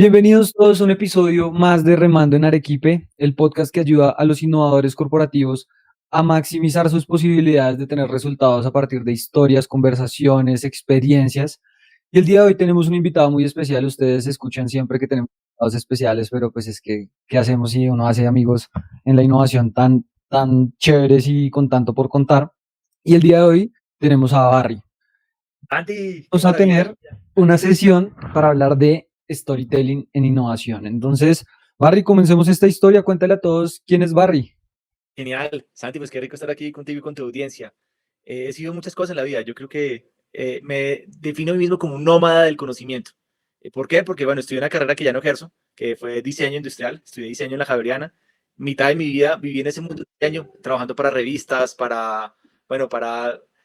Bienvenidos todos a un episodio más de Remando en Arequipe, el podcast que ayuda a los innovadores corporativos a maximizar sus posibilidades de tener resultados a partir de historias, conversaciones, experiencias. Y el día de hoy tenemos un invitado muy especial. Ustedes escuchan siempre que tenemos invitados especiales, pero pues es que, ¿qué hacemos si uno hace amigos en la innovación tan chéveres y con tanto por contar? Y el día de hoy tenemos a Barry. Andy, qué Vamos a maravilla. tener una sesión para hablar de storytelling en innovación. Entonces, Barry, comencemos esta historia. Cuéntale a todos quién es Barry. Genial. Santi, pues qué rico estar aquí contigo y con tu audiencia. He sido muchas cosas en la vida. Yo creo que me defino a mí mismo como un nómada del conocimiento. ¿Por qué? Porque, bueno, estudié una carrera que ya no ejerzo, que fue diseño industrial. Estudié diseño en la Javeriana. Mitad de mi vida viví en ese mundo del diseño, trabajando para revistas, para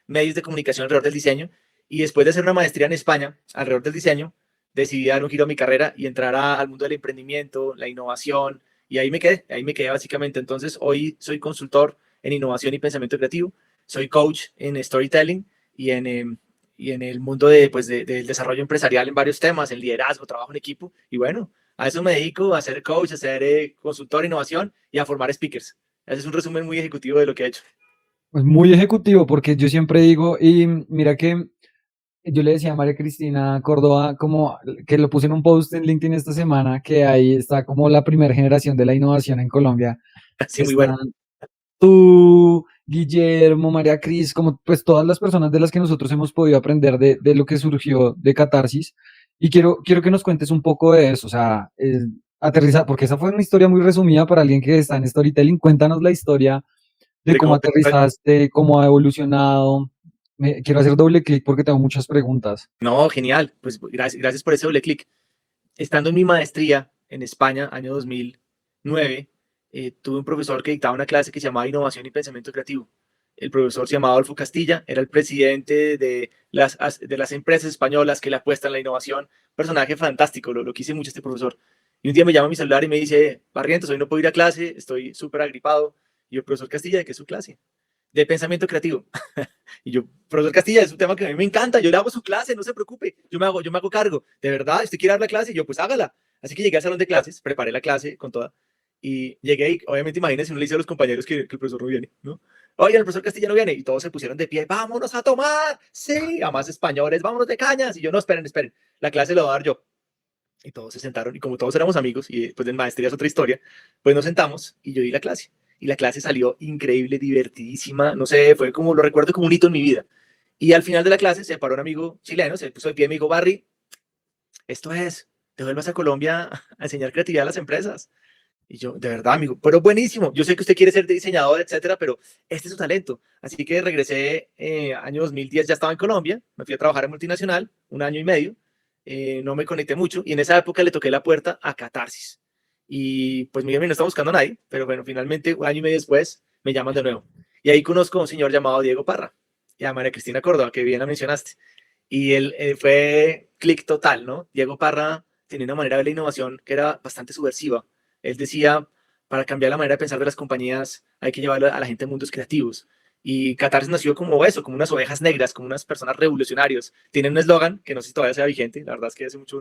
medios de comunicación alrededor del diseño. Y después de hacer una maestría en España alrededor del diseño, decidí dar un giro a mi carrera y entrar al mundo del emprendimiento, la innovación, y ahí me quedé básicamente. Entonces, hoy soy consultor en innovación y pensamiento creativo, soy coach en storytelling y en el mundo del desarrollo empresarial en varios temas, en liderazgo, trabajo en equipo. Y bueno, a eso me dedico, a ser coach, a ser consultor de innovación y a formar speakers. Ese es un resumen muy ejecutivo de lo que he hecho. Pues muy ejecutivo, porque yo siempre digo, y mira que yo le decía a María Cristina Córdoba, como que lo puse en un post en LinkedIn esta semana, que ahí está como la primera generación de la innovación en Colombia. Sí, muy bueno. Están tú, Guillermo, María Cris, como pues todas las personas de las que nosotros hemos podido aprender de lo que surgió de Catarsis. Y quiero que nos cuentes un poco de eso, o sea, aterrizar, porque esa fue una historia muy resumida para alguien que está en storytelling. Cuéntanos la historia de De cómo cómo aterrizaste, cómo ha evolucionado. Quiero hacer doble clic porque tengo muchas preguntas. No, genial. Pues gracias por ese doble clic. Estando en mi maestría en España, año 2009, tuve un profesor que dictaba una clase que se llamaba Innovación y Pensamiento Creativo. El profesor se llamaba Adolfo Castilla, era el presidente de las empresas españolas que le apuestan a la innovación. Personaje fantástico, lo quise mucho este profesor. Y un día me llama a mi celular y me dice, Barrientos, hoy no puedo ir a clase, estoy súper agripado. Y yo, profesor Castilla, ¿de qué es su clase? De pensamiento creativo. Y yo, profesor Castilla, es un tema que a mí me encanta, yo le hago su clase, no se preocupe, yo me hago cargo. De verdad, usted quiere dar la clase, y yo, pues hágala. Así que llegué al salón de clases, preparé la clase con toda, y llegué y obviamente imagínense, uno le dice a los compañeros que el profesor no viene, ¿no? Oigan, el profesor Castilla no viene, y todos se pusieron de pie, vámonos a tomar, sí, a más españoles, vámonos de cañas, y yo, no, esperen, la clase la voy a dar yo. Y todos se sentaron, y como todos éramos amigos, y pues en maestría es otra historia, pues nos sentamos y yo di la clase. Y la clase salió increíble, divertidísima, no sé, fue como, lo recuerdo como un hito en mi vida. Y al final de la clase se paró un amigo chileno, se puso de pie y me dijo, Barry, esto es, te vuelvas a Colombia a enseñar creatividad a las empresas. Y yo, de verdad, amigo, pero buenísimo. Yo sé que usted quiere ser diseñador, etcétera, pero este es su talento. Así que regresé, año 2010 ya estaba en Colombia, me fui a trabajar en multinacional, un año y medio, no me conecté mucho y en esa época le toqué la puerta a Catarsis. Y pues mi no está buscando a nadie, pero bueno, finalmente un año y medio después me llaman de nuevo. Y ahí conozco a un señor llamado Diego Parra y a María Cristina Córdoba, que bien la mencionaste. Y él fue clic total, ¿no? Diego Parra tenía una manera de ver la innovación que era bastante subversiva. Él decía, para cambiar la manera de pensar de las compañías hay que llevar a la gente a mundos creativos. Y Catarsis nació como eso, como unas ovejas negras, como unas personas revolucionarios. Tienen un eslogan que no sé si todavía sea vigente, la verdad es que hace mucho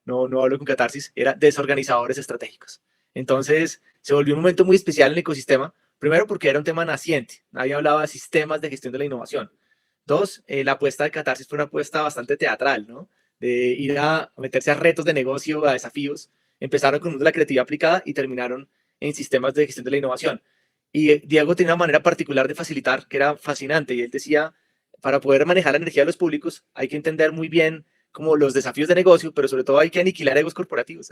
no hablo con Catarsis, era desorganizadores estratégicos. Entonces se volvió un momento muy especial en el ecosistema, primero porque era un tema naciente, nadie hablaba de sistemas de gestión de la innovación. Dos, la apuesta de Catarsis fue una apuesta bastante teatral, ¿no? De ir a meterse a retos de negocio, a desafíos. Empezaron con la creatividad aplicada y terminaron en sistemas de gestión de la innovación. Y Diego tenía una manera particular de facilitar que era fascinante. Y él decía, para poder manejar la energía de los públicos hay que entender muy bien como los desafíos de negocio, pero sobre todo hay que aniquilar egos corporativos.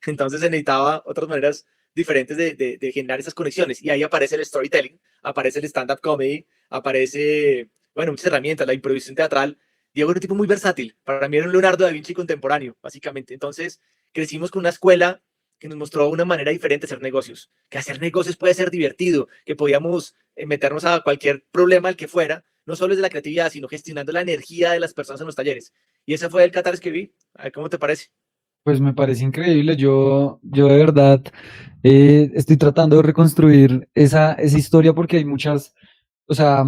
Entonces se necesitaba otras maneras diferentes de generar esas conexiones. Y ahí aparece el storytelling, aparece el stand-up comedy, aparece bueno, muchas herramientas, la improvisación teatral. Diego era un tipo muy versátil. Para mí era un Leonardo da Vinci contemporáneo, básicamente. Entonces, crecimos con una escuela que nos mostró una manera diferente de hacer negocios, que hacer negocios puede ser divertido, que podíamos meternos a cualquier problema al que fuera, no solo desde la creatividad, sino gestionando la energía de las personas en los talleres. Y ese fue el Qatar que vi. A ver, ¿cómo te parece? Pues me parece increíble. Yo de verdad estoy tratando de reconstruir esa historia porque hay muchas, o sea,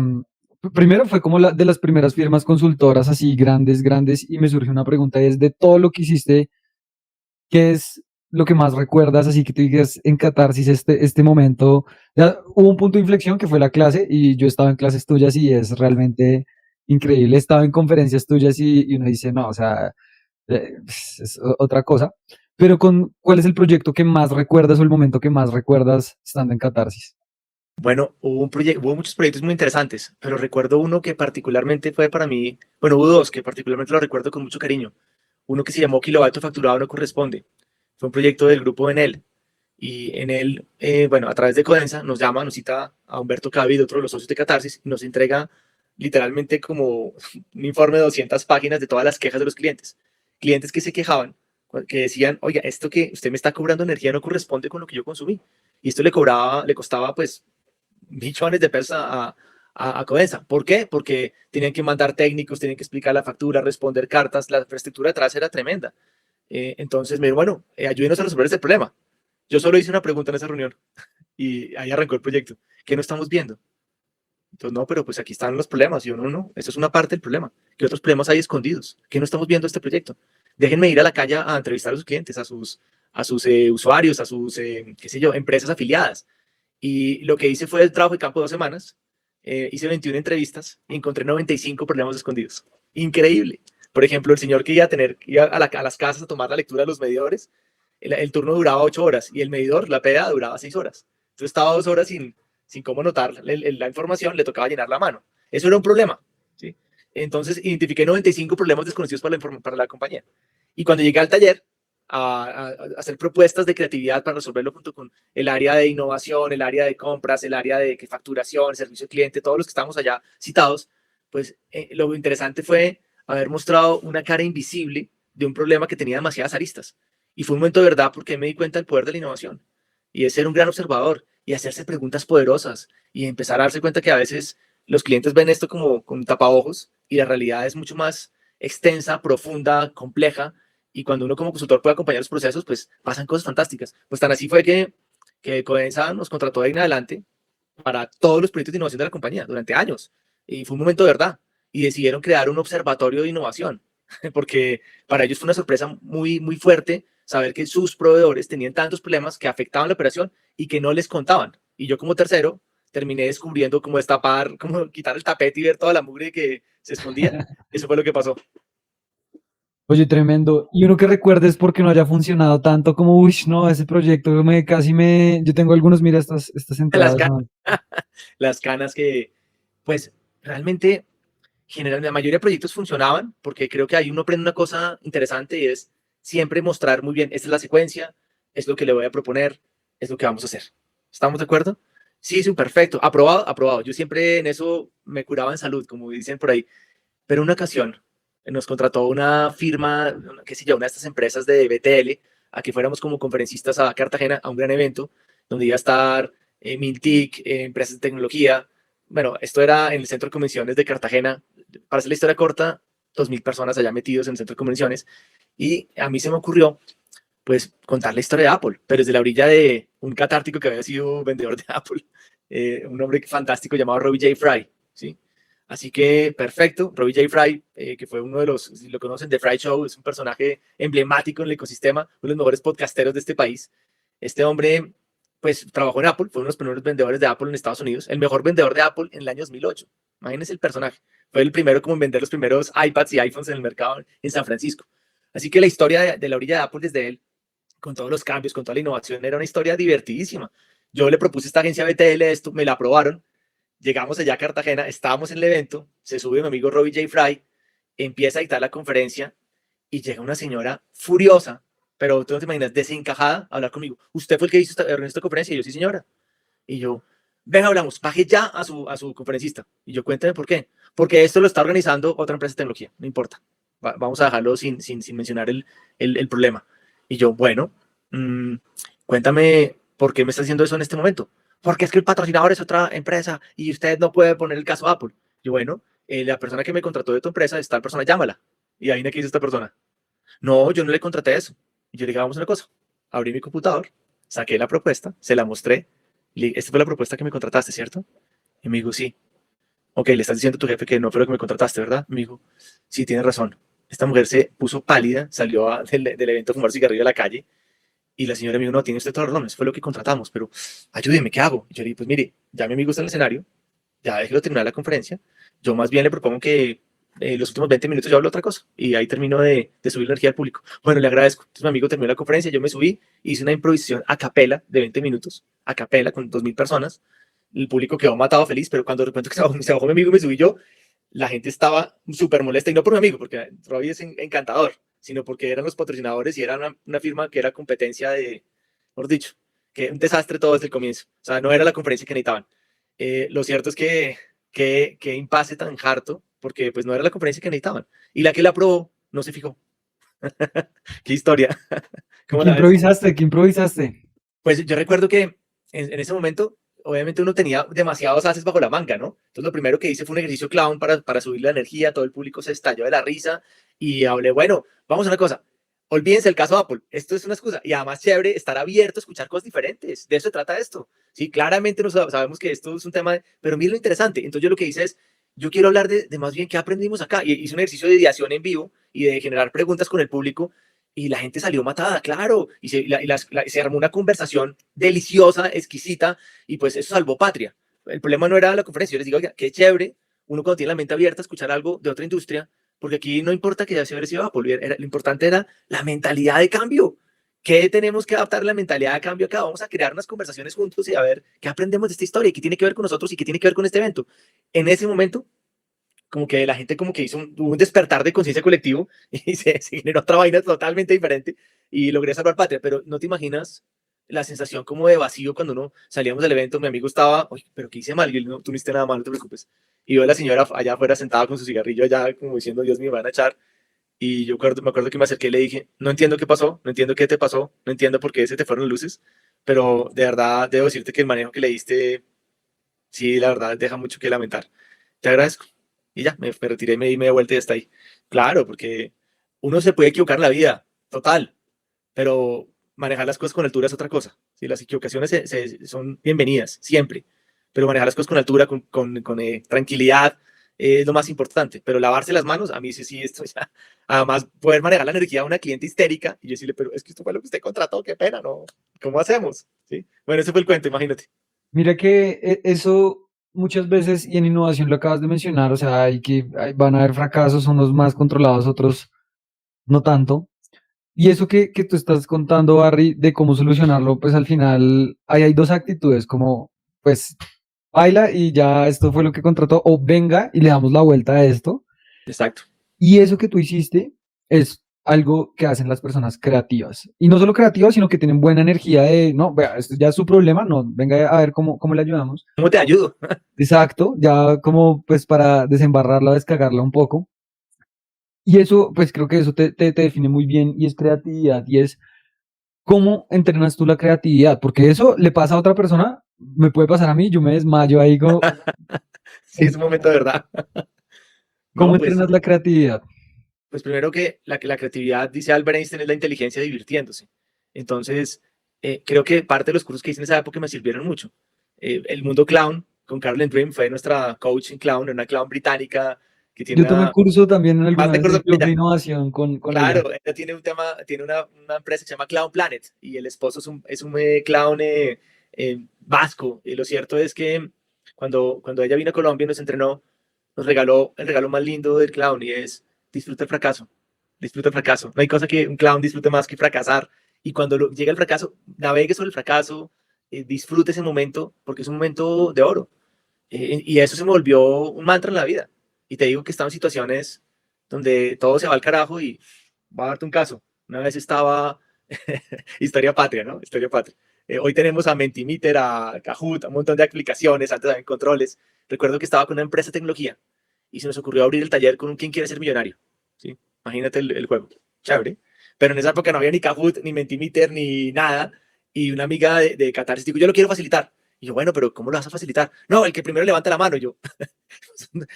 primero fue como la de las primeras firmas consultoras así grandes, y me surge una pregunta y es de todo lo que hiciste. ¿Qué es lo que más recuerdas? Así que tú digas en catarsis este momento. Ya hubo un punto de inflexión que fue la clase y yo estaba en clases tuyas y es realmente increíble. He estado en conferencias tuyas y uno dice, no, o sea, es otra cosa. Pero ¿cuál es el proyecto que más recuerdas o el momento que más recuerdas estando en catarsis? Bueno, hubo muchos proyectos muy interesantes, pero recuerdo uno que particularmente fue para mí, bueno, hubo dos que particularmente lo recuerdo con mucho cariño. Uno que se llamó Kilovatio Facturado No Corresponde. Fue un proyecto del grupo Enel. Y en él, bueno, a través de Codensa nos llama, nos cita a Humberto Cavid, otro de los socios de Catarsis, y nos entrega literalmente como un informe de 200 páginas de todas las quejas de los clientes. Clientes que se quejaban, que decían, oiga, esto que usted me está cobrando energía no corresponde con lo que yo consumí. Y esto le costaba pues millones de pesos a Codensa. ¿Por qué? Porque tenían que mandar técnicos, tenían que explicar la factura, responder cartas, la infraestructura detrás era tremenda. Entonces me dijo, bueno, ayúdenos a resolver este problema. Yo solo hice una pregunta en esa reunión y ahí arrancó el proyecto. ¿Qué no estamos viendo? Entonces, no, pero pues aquí están los problemas. Y yo, no, no, eso es una parte del problema. ¿Qué otros problemas hay escondidos? ¿Qué no estamos viendo este proyecto? Déjenme ir a la calle a entrevistar a sus clientes, a sus usuarios, a sus, qué sé yo, empresas afiliadas. Y lo que hice fue el trabajo de campo de 2 semanas. Hice 21 entrevistas y encontré 95 problemas escondidos. Increíble. Por ejemplo, el señor que iba a las casas a tomar la lectura de los medidores, el turno duraba 8 horas y el medidor, la PDA, duraba 6 horas. Entonces estaba 2 horas sin cómo notar la información, le tocaba llenar la mano. Eso era un problema. ¿Sí? Entonces identifiqué 95 problemas desconocidos para la compañía. Y cuando llegué al taller a hacer propuestas de creatividad para resolverlo junto con el área de innovación, el área de compras, el área de facturación, servicio al cliente, todos los que estábamos allá citados, pues lo interesante fue haber mostrado una cara invisible de un problema que tenía demasiadas aristas. Y fue un momento de verdad porque me di cuenta del poder de la innovación y de ser un gran observador y hacerse preguntas poderosas y empezar a darse cuenta que a veces los clientes ven esto como con tapaojos y la realidad es mucho más extensa, profunda, compleja y cuando uno como consultor puede acompañar los procesos, pues pasan cosas fantásticas. Pues tan así fue que Codensa nos contrató de ahí en adelante para todos los proyectos de innovación de la compañía durante años. Y fue un momento de verdad. Y decidieron crear un observatorio de innovación, porque para ellos fue una sorpresa muy, muy fuerte saber que sus proveedores tenían tantos problemas que afectaban la operación y que no les contaban. Y yo como tercero terminé descubriendo cómo destapar, cómo quitar el tapete y ver toda la mugre que se escondía. Eso fue lo que pasó. Oye, tremendo. Y uno que recuerdes porque no haya funcionado tanto como, uy, no, ese proyecto yo tengo algunos, mira, estas Las entradas, canas, no. las canas que, pues, realmente generalmente la mayoría de proyectos funcionaban porque creo que ahí uno aprende una cosa interesante y es siempre mostrar muy bien, esta es la secuencia, es lo que le voy a proponer, es lo que vamos a hacer. ¿Estamos de acuerdo? Sí, sí, perfecto. Aprobado, aprobado. Yo siempre en eso me curaba en salud, como dicen por ahí. Pero una ocasión nos contrató una firma, qué sé yo, una de estas empresas de BTL, a que fuéramos como conferencistas a Cartagena a un gran evento donde iba a estar Mintic, empresas de tecnología. Bueno, esto era en el centro de convenciones de Cartagena. Para hacer la historia corta, 2.000 personas allá metidos en el centro de convenciones. Y a mí se me ocurrió, pues, contar la historia de Apple, pero desde la orilla de un catártico que había sido vendedor de Apple, un hombre fantástico llamado Robbie J. Fry, ¿sí? Así que, perfecto, Robbie J. Fry, que fue uno de los, si lo conocen, The Fry Show, es un personaje emblemático en el ecosistema, uno de los mejores podcasteros de este país. Este hombre, pues, trabajó en Apple, fue uno de los primeros vendedores de Apple en Estados Unidos, el mejor vendedor de Apple en el año 2008. Imagínense el personaje. Fue el primero como en vender los primeros iPads y iPhones en el mercado en San Francisco. Así que la historia de la orilla de Apple desde él con todos los cambios, con toda la innovación, era una historia divertidísima. Yo le propuse a esta agencia BTL esto, me la aprobaron, llegamos allá a Cartagena, estábamos en el evento, se sube mi amigo Robbie J. Fry, empieza a dictar la conferencia y llega una señora furiosa, pero tú no te imaginas, desencajada, a hablar conmigo. ¿Usted fue el que hizo esta conferencia? Y yo, sí, señora. Y yo, venga, hablamos, baje ya a su conferencista. Y yo, cuénteme por qué. Porque esto lo está organizando otra empresa de tecnología, no importa. Vamos a dejarlo sin mencionar el problema. Y yo, bueno, mmm, cuéntame por qué me está haciendo eso en este momento. Porque es que el patrocinador es otra empresa y usted no puede poner el caso Apple. Y bueno, la persona que me contrató de tu empresa, esta persona, llámala. Y ahí qué hizo esta persona. No, yo no le contraté eso. Y yo le dije, vamos a una cosa. Abrí mi computador, saqué la propuesta, se la mostré. Esta fue la propuesta que me contrataste, ¿cierto? Y me dijo, sí. Ok, le estás diciendo a tu jefe que no fue lo que me contrataste, ¿verdad? Me dijo, sí, tienes razón. esta mujer se puso pálida, salió del evento a fumar cigarrillo a la calle y la señora me dijo, no, tiene usted toda la razón, eso fue lo que contratamos, pero ayúdeme, ¿qué hago? Y yo le dije, pues mire, ya mi amigo está en el escenario, ya déjelo terminar la conferencia, yo más bien le propongo que los últimos 20 minutos yo hablo otra cosa y ahí termino de subir la energía al público. Bueno, le agradezco. Entonces mi amigo terminó la conferencia, yo me subí, hice una improvisación a capela de 20 minutos, a capela con 2000 personas, el público quedó matado feliz, pero cuando de repente se bajó mi amigo y me subí yo, la gente estaba súper molesta y no por mi amigo, porque Robbie es encantador, sino porque eran los patrocinadores y era una firma que era competencia de, mejor dicho, que un desastre todo desde el comienzo. O sea, no era la conferencia que necesitaban. Lo cierto es que impasse tan harto, porque pues no era la conferencia que necesitaban. Y la que la aprobó no se fijó. Qué historia. ¿Y ¿Cómo qué la ves? improvisaste? ¿Qué improvisaste? Pues yo recuerdo que en ese momento, obviamente uno tenía demasiados haces bajo la manga, ¿no? Entonces lo primero que hice fue un ejercicio clown para subir la energía, todo el público se estalló de la risa y hablé, bueno, vamos a una cosa, olvídense el caso Apple, esto es una excusa y además chévere estar abierto a escuchar cosas diferentes, de eso se trata esto. Sí, claramente no sabemos que esto es un tema, pero miren lo interesante. Entonces yo lo que hice es, yo quiero hablar de más bien qué aprendimos acá y hice un ejercicio de ideación en vivo y de generar preguntas con el público y la gente salió matada, claro, se armó una conversación deliciosa, exquisita, y pues eso salvó patria. El problema no era la conferencia, yo les digo, oiga, qué chévere, uno cuando tiene la mente abierta a escuchar algo de otra industria, porque aquí no importa que ya se hubiera sido Apple, lo importante era la mentalidad de cambio. ¿Qué tenemos que adaptar la mentalidad de cambio acá? Vamos a crear unas conversaciones juntos y a ver qué aprendemos de esta historia y qué tiene que ver con nosotros y qué tiene que ver con este evento. En ese momento como que la gente como que hizo un despertar de conciencia colectivo y se generó otra vaina totalmente diferente y logré salvar patria, pero no te imaginas la sensación como de vacío cuando uno salíamos del evento, mi amigo estaba, oye, pero ¿qué hice mal? Y él, no, tú no hiciste nada mal, no te preocupes. Y yo a la señora allá afuera sentada con su cigarrillo allá como diciendo, Dios mío, me van a echar. Y yo me acuerdo que me acerqué y le dije, no entiendo qué pasó, no entiendo qué te pasó, no entiendo por qué se te fueron las luces, pero de verdad debo decirte que el manejo que le diste, sí, la verdad, deja mucho que lamentar. Te agradezco. Y ya, me retiré y me di media vuelta y ya está ahí. Claro, porque uno se puede equivocar en la vida, total, pero manejar las cosas con altura es otra cosa. ¿Sí? Las equivocaciones son bienvenidas, siempre, pero manejar las cosas con altura, con tranquilidad, es lo más importante. Pero lavarse las manos, a mí sí, sí, esto ya. Además, poder manejar la energía de una cliente histérica y yo decirle, pero es que esto fue lo que usted contrató, qué pena, ¿no? ¿Cómo hacemos? ¿Sí? Bueno, ese fue el cuento, imagínate. Mira que eso muchas veces, y en innovación lo acabas de mencionar, o sea, van a haber fracasos, unos más controlados, otros no tanto. Y eso que tú estás contando, Barry, de cómo solucionarlo, pues al final hay dos actitudes, como pues baila y ya esto fue lo que contrató, o venga y le damos la vuelta a esto. Exacto. Y eso que tú hiciste es algo que hacen las personas creativas. Y no solo creativas, sino que tienen buena energía de, no, vea, esto ya es su problema, no, venga a ver cómo le ayudamos. ¿Cómo te ayudo? Exacto, ya como pues para desembarrarla, descargarla un poco. Y eso, pues creo que eso te define muy bien y es creatividad y es cómo entrenas tú la creatividad, porque eso le pasa a otra persona, me puede pasar a mí, yo me desmayo ahí, Sí, es un momento de verdad. ¿cómo No, entrenas la creatividad? pues primero que la creatividad, dice Albert Einstein, es la inteligencia divirtiéndose. Entonces, creo que parte de los cursos que hice en esa época me sirvieron mucho. El mundo clown, con Carolyn Dream, fue nuestra coach en clown, una clown británica que tiene Yo tomé una, curso también más alguna de vez curso de que club de ella. innovación con ella. Claro, ella tiene un tema, tiene una empresa que se llama Clown Planet y el esposo es un clown vasco. Y lo cierto es que cuando ella vino a Colombia y nos entrenó, nos regaló el regalo más lindo del clown y es disfruta el fracaso. Disfruta el fracaso. No hay cosa que un clown disfrute más que fracasar. Y cuando llega el fracaso, navegue sobre el fracaso, disfrute ese momento porque es un momento de oro. Y eso se me volvió un mantra en la vida. Y te digo que he estado en situaciones donde todo se va al carajo y voy a darte un caso. Una vez estaba, historia patria, ¿no? Historia patria. Hoy tenemos a Mentimeter, a Kahoot, a un montón de aplicaciones, antes había controles. Recuerdo que estaba con una empresa de tecnología y se nos ocurrió abrir el taller con un ¿Quién quiere ser millonario? ¿Sí? Imagínate el juego. Chévere. Pero en esa época no había ni Kahoot, ni Mentimeter, ni nada. Y una amiga de Qatar dijo, yo lo quiero facilitar. Y yo, bueno, pero ¿cómo lo vas a facilitar? No, el que primero levanta la mano. Y yo,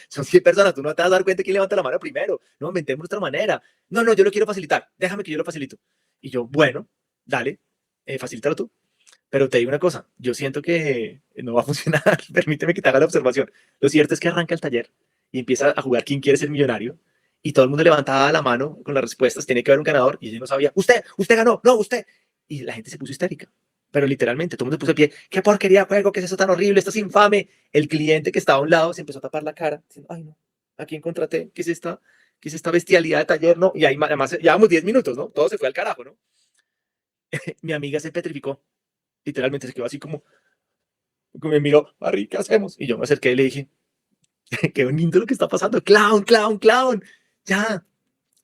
son 100 personas, tú no te vas a dar cuenta quién levanta la mano primero. No, inventemos otra manera. No, no, yo lo quiero facilitar. Déjame que yo lo facilito. Y yo, bueno, dale, facilítalo tú. Pero te digo una cosa, yo siento que no va a funcionar. Permíteme que te haga la observación. Lo cierto es que arranca el taller y empieza a jugar quién quiere ser millonario. y todo el mundo levantaba la mano con las respuestas, tiene que haber un ganador, y yo no sabía, usted ganó, no, usted. Y la gente se puso histérica, pero literalmente, todo el mundo se puso de pie, qué porquería de juego, qué es eso tan horrible, esto es infame. El cliente que estaba a un lado se empezó a tapar la cara, diciendo, ay no, ¿a quién contraté? ¿Qué es esta bestialidad de taller? No, y ahí además llevamos 10 minutos, ¿no? Todo se fue al carajo, ¿no? Mi amiga se petrificó, literalmente se quedó así como me miró, Barry, ¿qué hacemos? Y yo me acerqué y le dije, qué bonito lo que está pasando, clown, clown, clown, ya,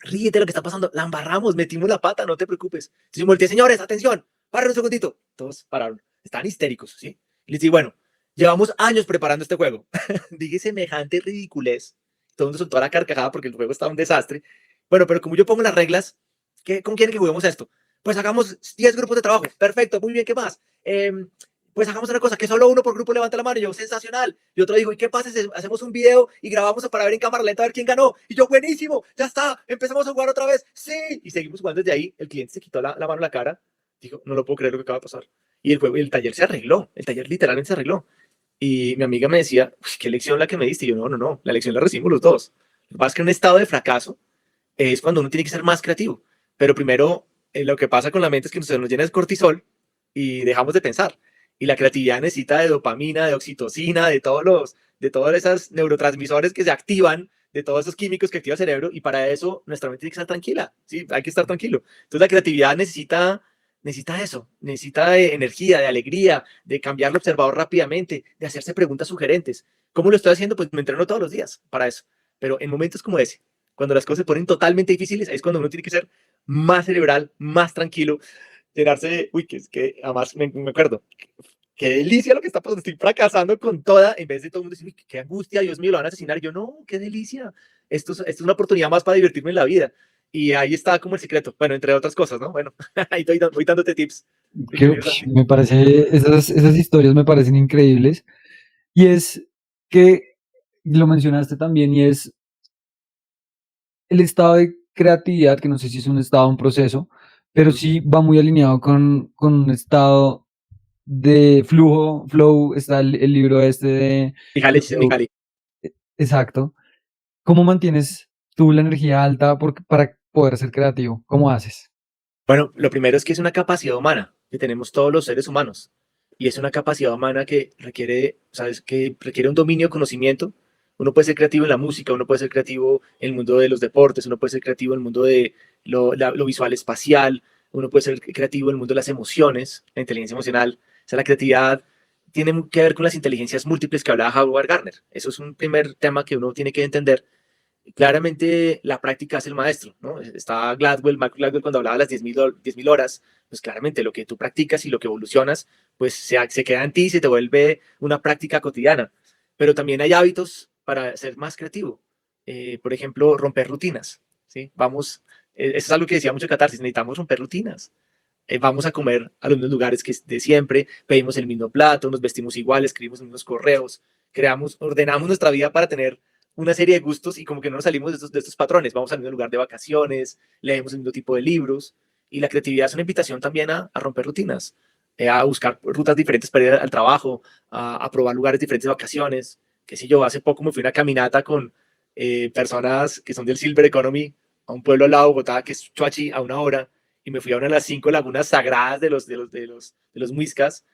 ríete de lo que está pasando, la embarramos, metimos la pata, no te preocupes. Entonces yo volteé, señores, atención, paren un segundito. Todos pararon, estaban histéricos, ¿sí? Y les dije, bueno, llevamos años preparando este juego. Dije semejante ridiculez. Todo el mundo soltó la carcajada porque el juego estaba un desastre. Bueno, pero como yo pongo las reglas, ¿cómo quieren que juguemos esto? Pues hagamos 10 grupos de trabajo. Perfecto, muy bien, ¿qué más? Pues hagamos una cosa, que solo uno por grupo levanta la mano. Y yo, sensacional. Y otro dijo, ¿y qué pasa si hacemos un video y grabamos para ver en cámara lenta a ver quién ganó? Y yo, buenísimo, ya está, empezamos a jugar otra vez. Sí. Y seguimos jugando desde ahí. El cliente se quitó la mano en la cara. Dijo, no lo puedo creer lo que acaba de pasar. Y el juego, el taller se arregló. El taller literalmente se arregló. Y mi amiga me decía, qué lección la que me diste. Y yo, no, la lección la recibimos los dos. Lo que pasa es que en un estado de fracaso es cuando uno tiene que ser más creativo. Pero primero, lo que pasa con la mente es que se nos llena de cortisol y dejamos de pensar. Y la creatividad necesita de dopamina, de oxitocina, de todos esos neurotransmisores que se activan, de todos esos químicos que activa el cerebro. Y para eso nuestra mente tiene que estar tranquila. Sí, hay que estar tranquilo. Entonces la creatividad necesita eso, necesita de energía, de alegría, de cambiar el observador rápidamente, de hacerse preguntas sugerentes. ¿Cómo lo estoy haciendo? Pues me entreno todos los días para eso. Pero en momentos como ese, cuando las cosas se ponen totalmente difíciles, es cuando uno tiene que ser más cerebral, más tranquilo, llenarse de, uy, que además me acuerdo, qué delicia lo que está pasando, estoy fracasando con toda, en vez de todo el mundo decir, uy, qué angustia, Dios mío, lo van a asesinar. Yo, no, qué delicia, esto es una oportunidad más para divertirme en la vida. Y ahí está como el secreto, bueno, entre otras cosas, ¿no? Bueno, ahí voy dándote tips. Que, me parece, esas historias me parecen increíbles. Y es que lo mencionaste también, y es el estado de creatividad, que no sé si es un estado o un proceso, pero sí va muy alineado con un estado de flujo, flow. Está el libro este de flow. Mihaly. Exacto. ¿Cómo mantienes tú la energía alta para poder ser creativo? ¿Cómo haces? Bueno, lo primero es que es una capacidad humana que tenemos todos los seres humanos. Y es una capacidad humana que requiere, ¿sabes? Que requiere un dominio de conocimiento. Uno puede ser creativo en la música, uno puede ser creativo en el mundo de los deportes, uno puede ser creativo en el mundo de lo visual espacial, uno puede ser creativo en el mundo de las emociones, la inteligencia emocional. O sea, la creatividad tiene que ver con las inteligencias múltiples que hablaba Howard Gardner. Eso es un primer tema que uno tiene que entender. Claramente la práctica es el maestro, ¿no? Está Gladwell, Mark Gladwell, cuando hablaba de las 10.000 horas, pues claramente lo que tú practicas y lo que evolucionas, pues se queda en ti y se te vuelve una práctica cotidiana. Pero también hay hábitos para ser más creativo. Por ejemplo, romper rutinas, ¿sí? Eso es algo que decía mucho Catarsis, necesitamos romper rutinas. Vamos a comer a los mismos lugares que de siempre, pedimos el mismo plato, nos vestimos igual, escribimos los mismos correos, ordenamos nuestra vida para tener una serie de gustos y como que no nos salimos de estos patrones. Vamos al mismo lugar de vacaciones, leemos el mismo tipo de libros y la creatividad es una invitación también a romper rutinas, a buscar rutas diferentes para ir al trabajo, a probar lugares diferentes de vacaciones. Qué sé yo, hace poco me fui a una caminata con personas que son del Silver Economy a un pueblo al lado de Bogotá que es Choachi a 1 hora y me fui a una de las 5 lagunas sagradas de los muiscas,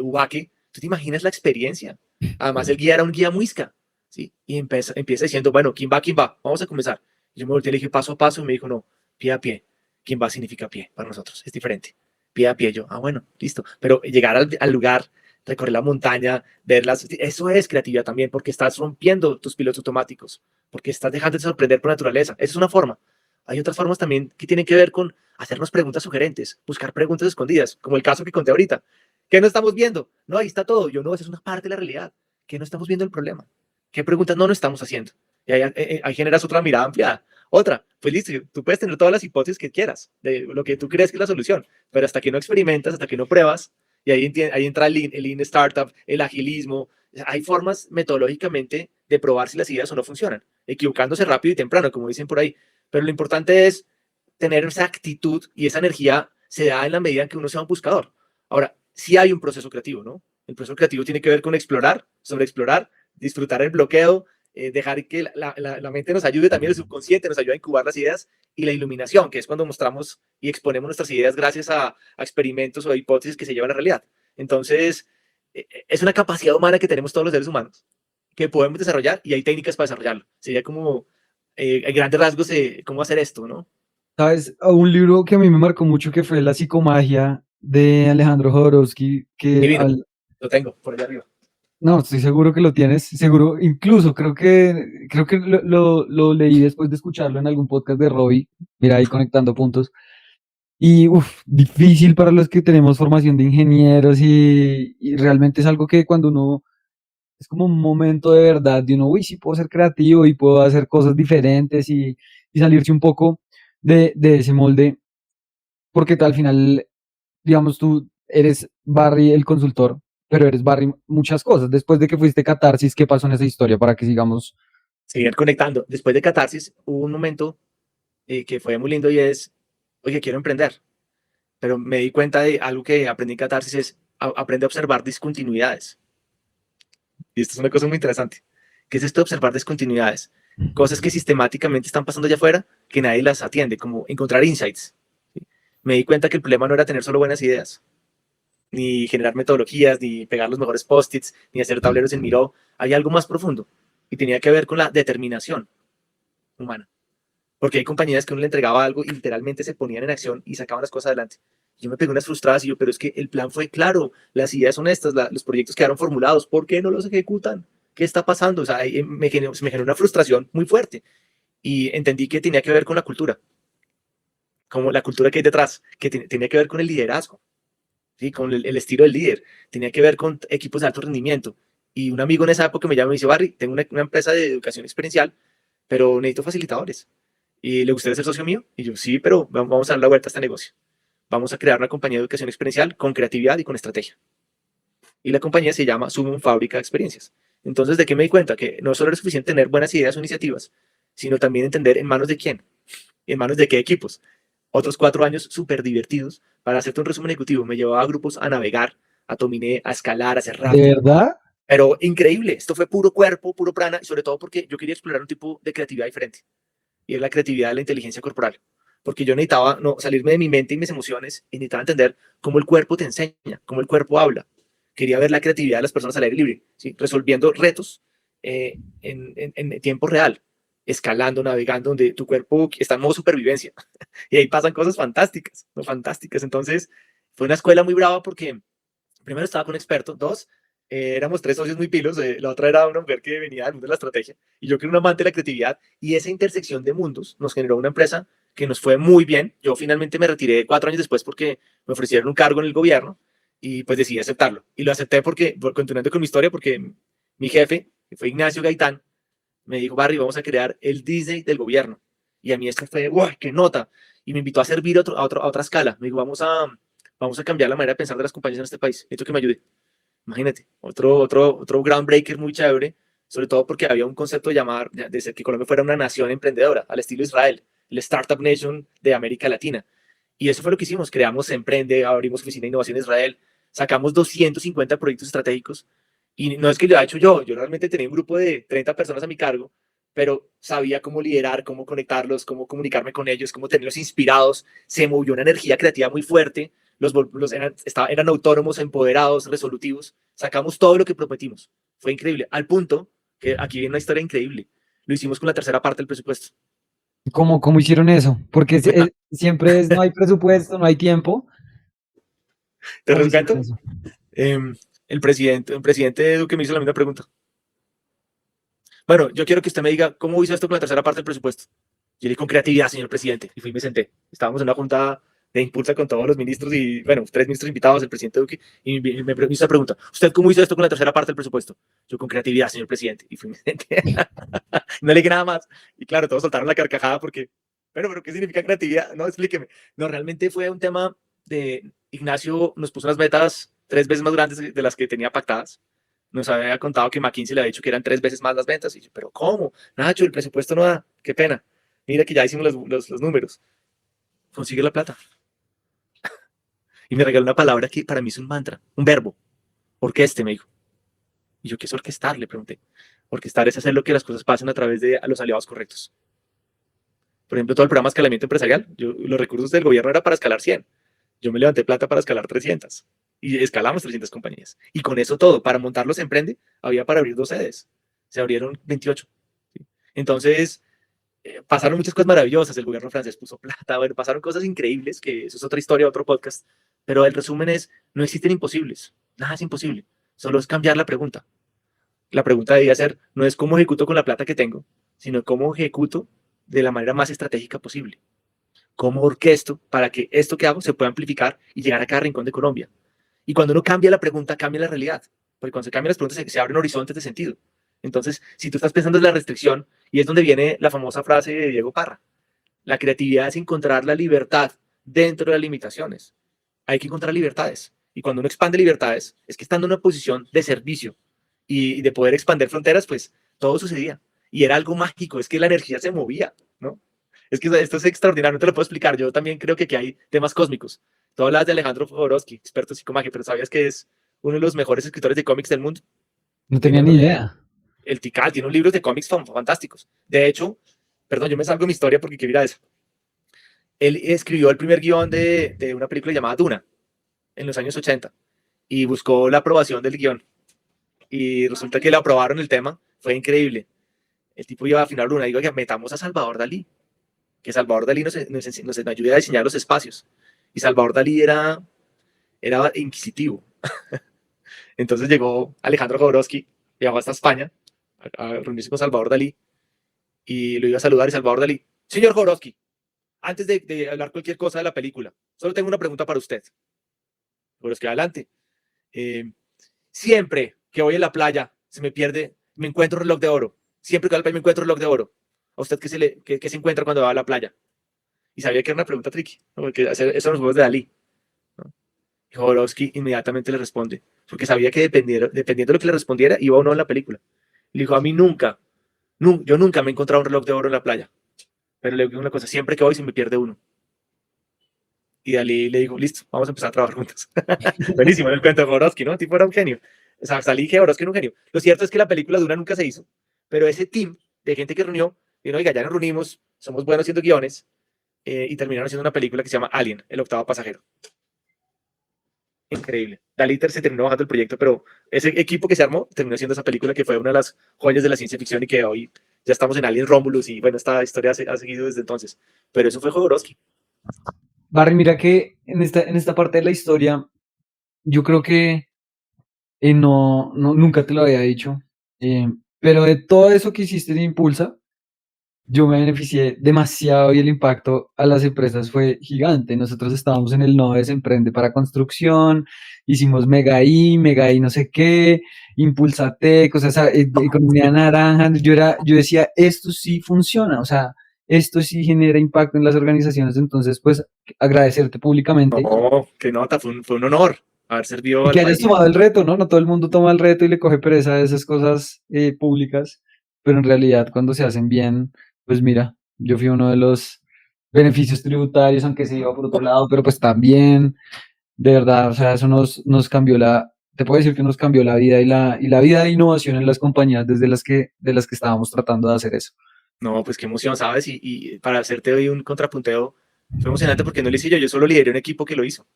Ubaque. ¿Tú te imaginas la experiencia? Además, el guía era un guía muisca. ¿Sí? Y empieza diciendo, bueno, ¿quién va? ¿Quién va? Vamos a comenzar. Y yo me volteé y le dije paso a paso y me dijo, no, pie a pie. ¿Quién va significa pie para nosotros? Es diferente. Pie a pie. Yo, bueno, listo. Pero llegar al lugar, recorrer la montaña, verlas, eso es creatividad también, porque estás rompiendo tus pilotos automáticos, porque estás dejando de sorprender por naturaleza. Esa es una forma. Hay otras formas también que tienen que ver con hacernos preguntas sugerentes, buscar preguntas escondidas, como el caso que conté ahorita. ¿Qué no estamos viendo? No, ahí está todo. Yo, no, esa es una parte de la realidad. Que no estamos viendo el problema. ¿Qué preguntas no nos estamos haciendo? Y ahí generas otra mirada ampliada. Otra, pues listo, tú puedes tener todas las hipótesis que quieras, de lo que tú crees que es la solución, pero hasta que no experimentas, hasta que no pruebas, y ahí entra el Lean Startup, el agilismo. Hay formas metodológicamente de probar si las ideas o no funcionan, equivocándose rápido y temprano, como dicen por ahí. Pero lo importante es tener esa actitud y esa energía se da en la medida en que uno sea un buscador. Ahora, sí hay un proceso creativo, ¿no? El proceso creativo tiene que ver con explorar, sobreexplorar, disfrutar el bloqueo, dejar que la mente nos ayude, también el subconsciente nos ayuda a incubar las ideas, y la iluminación, que es cuando mostramos y exponemos nuestras ideas gracias a experimentos o a hipótesis que se llevan a la realidad. Entonces, es una capacidad humana que tenemos todos los seres humanos, que podemos desarrollar, y hay técnicas para desarrollarlo. Sería como, en grandes rasgos, cómo hacer esto, ¿no? ¿Sabes? Un libro que a mí me marcó mucho que fue La psicomagia de Alejandro Jodorowsky, que Divino, lo tengo por allá arriba. no, estoy seguro que lo tienes, seguro, incluso creo que lo leí después de escucharlo en algún podcast de Robbie, mira ahí conectando puntos. Y difícil para los que tenemos formación de ingenieros y realmente es algo que cuando uno, es como un momento de verdad de uno, uy, sí puedo ser creativo y puedo hacer cosas diferentes y salirse un poco de ese molde, porque al final, digamos, tú eres Barry el consultor, pero eres Barry muchas cosas. Después de que fuiste Catarsis, ¿qué pasó en esa historia para que sigamos? Seguir conectando. Después de Catarsis, hubo un momento que fue muy lindo, y es, oye, quiero emprender. Pero me di cuenta de algo que aprendí en Catarsis, es aprende a observar discontinuidades. Y esto es una cosa muy interesante. ¿Qué es esto de observar discontinuidades? Cosas que sistemáticamente están pasando allá afuera, que nadie las atiende, como encontrar insights. ¿Sí? Me di cuenta que el problema no era tener solo buenas ideas, ni generar metodologías, ni pegar los mejores post-its, ni hacer tableros en Miro. Hay algo más profundo, y tenía que ver con la determinación humana. Porque hay compañías que uno le entregaba algo y literalmente se ponían en acción y sacaban las cosas adelante. Yo me pegué unas frustradas y yo, pero es que el plan fue claro, las ideas son estas, los proyectos quedaron formulados, ¿por qué no los ejecutan? ¿Qué está pasando? O sea, me generó una frustración muy fuerte, y entendí que tenía que ver con la cultura, como la cultura que hay detrás, que tenía que ver con el liderazgo, ¿sí? Con el estilo del líder, tenía que ver con equipos de alto rendimiento. Y un amigo en esa época me llama y me dice, Barry, tengo una empresa de educación experiencial, pero necesito facilitadores. ¿Y le gustaría ser socio mío? Y yo, sí, pero vamos a dar la vuelta a este negocio. Vamos a crear una compañía de educación experiencial con creatividad y con estrategia. Y la compañía se llama Sumum Fábrica de Experiencias. Entonces, ¿de qué me di cuenta? Que no solo era suficiente tener buenas ideas o iniciativas, sino también entender en manos de quién, en manos de qué equipos. Otros 4 años súper divertidos. Para hacerte un resumen ejecutivo, me llevaba a grupos a navegar, a dominé, a escalar, a hacer ¿De rafting. verdad? Pero increíble, esto fue puro cuerpo, puro prana, y sobre todo porque yo quería explorar un tipo de creatividad diferente, y es la creatividad de la inteligencia corporal. Porque yo necesitaba no, salirme de mi mente y mis emociones, y necesitaba entender cómo el cuerpo te enseña, cómo el cuerpo habla. Quería ver la creatividad de las personas al aire libre, ¿sí? Resolviendo retos en tiempo real, escalando, navegando, donde tu cuerpo está en modo supervivencia. Y ahí pasan cosas fantásticas, ¿no? Fantásticas. Entonces, fue una escuela muy brava porque primero estaba con expertos, dos, éramos tres socios muy pilos, la otra era una mujer que venía del mundo de la estrategia, y yo que era un amante de la creatividad, y esa intersección de mundos nos generó una empresa que nos fue muy bien. Yo finalmente me retiré 4 años después porque me ofrecieron un cargo en el gobierno, y pues decidí aceptarlo. Y lo acepté porque, continuando con mi historia, porque mi jefe, que fue Ignacio Gaitán, me dijo, Barry, vamos a crear el Disney del gobierno. Y a mí esto fue, ¡guau, qué nota! Y me invitó a servir a otra escala. Me dijo, vamos a cambiar la manera de pensar de las compañías en este país. Necesito que me ayude. Imagínate, otro groundbreaker muy chévere, sobre todo porque había un concepto de llamar, de ser que Colombia fuera una nación emprendedora, al estilo Israel, el Startup Nation de América Latina. Y eso fue lo que hicimos, creamos Emprende, abrimos oficina de innovación en Israel, sacamos 250 proyectos estratégicos, y no es que lo haya hecho yo realmente tenía un grupo de 30 personas a mi cargo, pero sabía cómo liderar, cómo conectarlos, cómo comunicarme con ellos, cómo tenerlos inspirados. Se movió una energía creativa muy fuerte, eran autónomos, empoderados, resolutivos. Sacamos todo lo que prometimos. Fue increíble, al punto que aquí viene una historia increíble. Lo hicimos con la tercera parte del presupuesto. ¿Cómo hicieron eso? Porque siempre es, no hay presupuesto, no hay tiempo. Te ¿Cómo hicieron rescato. eso? El presidente de Duque me hizo la misma pregunta. Bueno, yo quiero que usted me diga cómo hizo esto con la tercera parte del presupuesto. Yo le dije, con creatividad, señor presidente. Y fui y me senté. Estábamos en una junta de impulsa con todos los ministros y, bueno, 3 ministros invitados, el presidente Duque, y me hizo la pregunta, ¿usted cómo hizo esto con la tercera parte del presupuesto? Yo, con creatividad, señor presidente. Y fui y me senté. No le dije nada más. Y claro, todos soltaron la carcajada porque, bueno, pero ¿qué significa creatividad? No, explíqueme. No, realmente fue un tema de Ignacio nos puso unas metas 3 veces más grandes de las que tenía pactadas. Nos había contado que McKinsey le había dicho que eran 3 veces más las ventas. Y yo, pero ¿cómo? Nacho, el presupuesto no da. Qué pena. Mira que ya hicimos los números. Consigue la plata. Y me regaló una palabra que para mí es un mantra, un verbo. Orqueste, me dijo. Y yo, ¿qué es orquestar? Le pregunté. Orquestar es hacer lo que las cosas pasen a través de los aliados correctos. Por ejemplo, todo el programa de escalamiento empresarial, los recursos del gobierno era para escalar 100. Yo me levanté plata para escalar 300. Y escalamos 300 compañías. Y con eso todo, para montarlos Emprende, había para abrir 2 sedes. Se abrieron 28. ¿Sí? Entonces, pasaron muchas cosas maravillosas. El gobierno francés puso plata. Bueno, pasaron cosas increíbles, que eso es otra historia, otro podcast. Pero el resumen es, no existen imposibles. Nada es imposible. Solo es cambiar la pregunta. La pregunta debía ser, no es cómo ejecuto con la plata que tengo, sino cómo ejecuto de la manera más estratégica posible. Cómo orquesto para que esto que hago se pueda amplificar y llegar a cada rincón de Colombia. Y cuando uno cambia la pregunta, cambia la realidad. Porque cuando se cambian las preguntas, se abren horizontes de sentido. Entonces, si tú estás pensando en la restricción, y es donde viene la famosa frase de Diego Parra, la creatividad es encontrar la libertad dentro de las limitaciones. Hay que encontrar libertades. Y cuando uno expande libertades, es que estando en una posición de servicio y de poder expandir fronteras, pues todo sucedía. Y era algo mágico, es que la energía se movía, ¿no? Es que esto es extraordinario, no te lo puedo explicar. Yo también creo que aquí hay temas cósmicos. Tú hablas de Alejandro Jodorowsky, experto en psicomagia, pero ¿sabías que es uno de los mejores escritores de cómics del mundo? No Tiene tenía ni idea. el Tikal, tiene unos libros de cómics fantásticos. De hecho, perdón, yo me salgo de mi historia porque quiero ir a eso. Él escribió el primer guión de una película llamada Duna en los años 80 y buscó la aprobación del guión. Y resulta que le aprobaron el tema, fue increíble. El tipo iba a afinar Duna y digo que metamos a Salvador Dalí, que Salvador Dalí nos ayude a diseñar los espacios. Y Salvador Dalí era inquisitivo. Entonces llegó Alejandro Jodorowsky, viajó hasta España a reunirse con Salvador Dalí y lo iba a saludar y Salvador Dalí, señor Jodorowsky, antes de hablar cualquier cosa de la película, solo tengo una pregunta para usted. Jodorowsky, adelante. Eh, Siempre que voy a la playa, se me pierde, me encuentro un reloj de oro. Siempre que voy a la playa me encuentro un reloj de oro. ¿A usted qué se encuentra cuando va a la playa? Y sabía que era una pregunta tricky, ¿no? Porque eso son los juegos de Dalí. ¿No? Y Jodorowsky inmediatamente le responde, porque sabía que dependiendo de lo que le respondiera, iba o no en la película. Le dijo, a mí yo nunca me he encontrado un reloj de oro en la playa. Pero le digo una cosa, siempre que voy se me pierde uno. Y Dalí le dijo, listo, vamos a empezar a trabajar juntos. Buenísimo el cuento de Jodorowsky, ¿no? El tipo era un genio. O sea, Dalí y Jodorowsky era un genio. Lo cierto es que la película Duna nunca se hizo, pero ese team de gente que reunió, dijo, oiga, ya nos reunimos, somos buenos haciendo guiones, y terminaron haciendo una película que se llama Alien, el octavo pasajero. Increíble. Dalí se terminó bajando el proyecto, pero ese equipo que se armó terminó haciendo esa película que fue una de las joyas de la ciencia ficción y que hoy ya estamos en Alien Romulus y bueno, esta historia ha seguido desde entonces. Pero eso fue Jodorowsky. Barry, mira que en esta parte de la historia, yo creo que nunca te lo había dicho, pero de todo eso que hiciste de Impulsa, yo me beneficié demasiado y el impacto a las empresas fue gigante. Nosotros estábamos en el Nodes Emprende para Construcción, hicimos Mega I no sé qué, Impulsatec, o sea, economía naranja. Yo decía, esto sí funciona, o sea, esto sí genera impacto en las organizaciones. Entonces, pues, agradecerte públicamente No, qué nota, fue un honor haber servido y al que hayas país. tomado el reto, ¿no? No todo el mundo toma el reto y le coge pereza a esas cosas públicas, pero en realidad cuando se hacen bien, pues mira, yo fui uno de los beneficios tributarios, aunque se iba por otro lado, pero pues también, de verdad, o sea, eso nos cambió te puedo decir que nos cambió la vida y la vida de innovación en las compañías desde de las que estábamos tratando de hacer eso. No, pues qué emoción, ¿sabes? Y para hacerte hoy un contrapunteo, fue emocionante porque no lo hice yo solo lideré un equipo que lo hizo,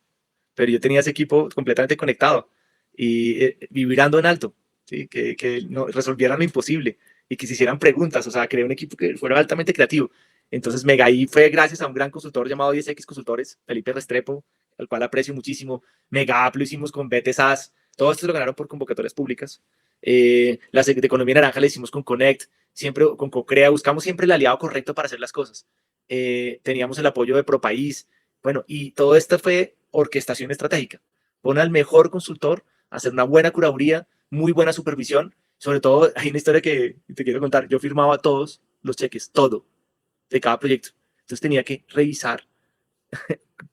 pero yo tenía ese equipo completamente conectado y vibrando en alto, ¿sí? Que no, resolvieran lo imposible y que se hicieran preguntas, o sea, creé un equipo que fuera altamente creativo. Entonces, Megaí fue gracias a un gran consultor llamado 10X Consultores, Felipe Restrepo, al cual aprecio muchísimo. Mega App lo hicimos con BT SAS, todo esto lo ganaron por convocatorias públicas. Las de Economía Naranja le hicimos con Connect, siempre con Cocrea, buscamos siempre el aliado correcto para hacer las cosas. Teníamos el apoyo de ProPaís, bueno, y todo esto fue orquestación estratégica. Pon al mejor consultor a hacer una buena curaduría, muy buena supervisión. Sobre todo, hay una historia que te quiero contar. Yo firmaba todos los cheques, todo, de cada proyecto. Entonces tenía que revisar